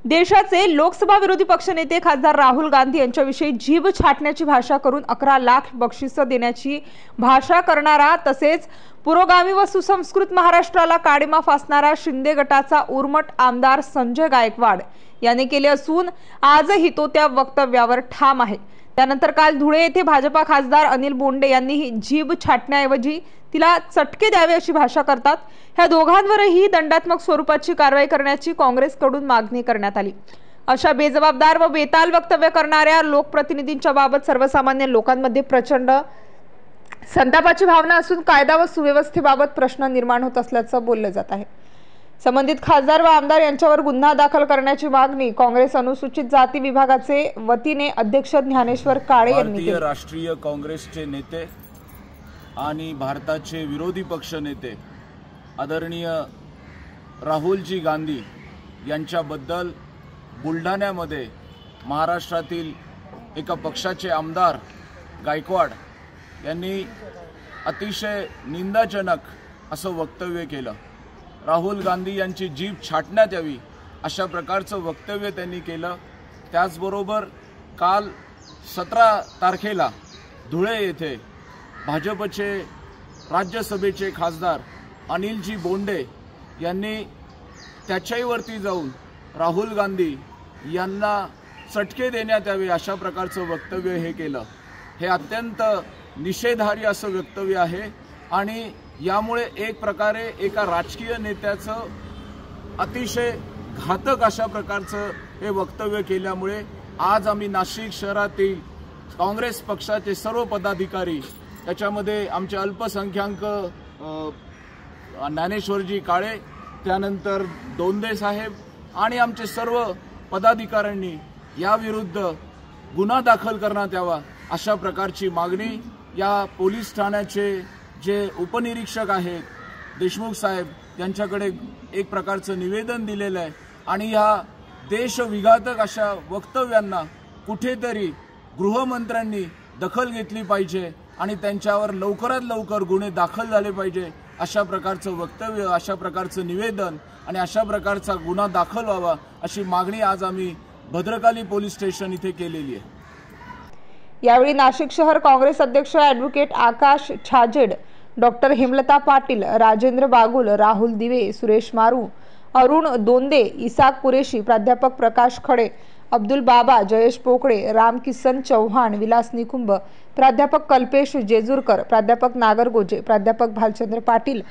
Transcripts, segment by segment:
देशाचे लोकसभा विरोधी पक्षनेते खासदार राहुल गांधी यांच्याविषयी जीभ छाटण्याची भाषा करून 11 लाख बक्षिसं देण्याची भाषा करणारा तसेच पुरोगामी व सुसंस्कृत महाराष्ट्राला काळीमा फासणारा शिंदे गटाचा उर्मट आमदार संजय गायकवाड यांनी केले असून आजही तो त्या वक्तव्यावर ठाम आहे। त्यानंतर काल धुळे येथे भाजपा खासदार अनिल बोंडे यांनी जीभ छाटण्याऐवजी तिला चटके द्यावे अशी भाषा करतात। ह्या दोघांवरही दंडात्मक स्वरूपाची कारवाई करण्याची काँग्रेसकडून मागणी करण्यात आली। अशा बेजबाबदार व बेताल वक्तव्य करणाऱ्या लोकप्रतिनिधींच्या बाबत सर्वसामान्य लोकांमध्ये प्रचंड संतापाची भावना असून कायदा व सुव्यवस्थेबाबत प्रश्न निर्माण होत असल्याचं बोललं जात आहे। संबंधित खासदार व आमदार यांच्यावर गुन्हा दाखल करण्याची मागणी काँग्रेस अनुसूचित जाती विभागाचे वतीने अध्यक्ष ज्ञानेश्वर काळे यांनी केली। राष्ट्रीय काँग्रेसचे नेते आणि भारताचे विरोधी पक्ष नेते आदरणीय राहुलजी गांधी यांच्याबद्दल बुलढाण्यामध्ये महाराष्ट्रातील एका पक्षाचे आमदार गायकवाड यांनी अतिशय निंदाजनक असं वक्तव्य केलं। राहुल गांधी यांची जीभ छाटण्यात यावी अशा प्रकारचं वक्तव्य त्यांनी केलं। त्याचबरोबर काल 17 तारखेला धुळे येथे भाजपचे राज्यसभेचे खासदार अनिलजी बोंडे यांनी त्याच्यावरती जाऊन राहुल गांधी यांना चटके देण्यात यावे अशा प्रकारचं वक्तव्य हे केलं। हे अत्यंत निषेधार्ह असं वक्तव्य आहे आणि यामुळे एक प्रकारे एका राजकीय नेत्याचं अतिशय घातक अशा प्रकारचं हे वक्तव्य केल्यामुळे आज आम्ही नाशिक शहरातील काँग्रेस पक्षाचे सर्व पदाधिकारी त्याच्यामध्ये आमचे अल्पसंख्याक ज्ञानेश्वरजी काळे, त्यानंतर दोंदे साहेब आणि आमचे सर्व पदाधिकाऱ्यांनी याविरुद्ध गुन्हा दाखल करण्यात यावा अशा प्रकारची मागणी या पोलीस ठाण्याचे जे उपनिरीक्षक आहेत देशमुख साहेब यांच्याकडे एक प्रकारचं निवेदन दिलेलं आहे आणि या देशविघातक अशा वक्तव्यांना कुठेतरी गृहमंत्र्यांनी दखल घेतली पाहिजे आणि त्यांच्यावर लवकरात लवकर गुन्हे दाखल झाले पाहिजे अशा प्रकारचं वक्तव्य, अशा प्रकारचं निवेदन आणि अशा प्रकारचा गुन्हा दाखल व्हावा अशी मागणी आज आम्ही भद्रकाली पोलीस स्टेशन इथे केलेली आहे। यावेळी नाशिक शहर काँग्रेस अध्यक्ष ॲडव्होकेट आकाश छाजेड, डॉक्टर हेमलता पाटील, राजेंद्र बागुल, राहुल दिवे, सुरेश मारू, अरुण दोंदे, इसाक कुरेशी, प्राध्यापक प्रकाश खडे, अब्दुल बाबा, जयेश पोकळे, रामकिसन चौहान, विलास निकुंभ, प्राध्यापक कल्पेश जेजूरकर, प्राध्यापक नागरगोजे, प्राध्यापक भालचंद्र पाटील,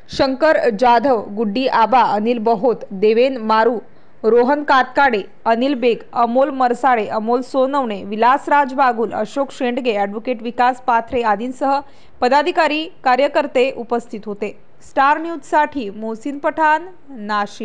शंकर जाधव, गुड्डी आबा, अनिल बहोत, देवेन मारू, रोहन कातकाडे, अनिल बेग, अमोल मरसाळे, अमोल सोनवणे, विलासराज बागुल, अशोक शेंडगे, ॲडव्होकेट विकास पाथरे आदींसह पदाधिकारी कार्यकर्ते उपस्थित होते। स्टार न्यूजसाठी मोहसिन पठाण, नाशिक।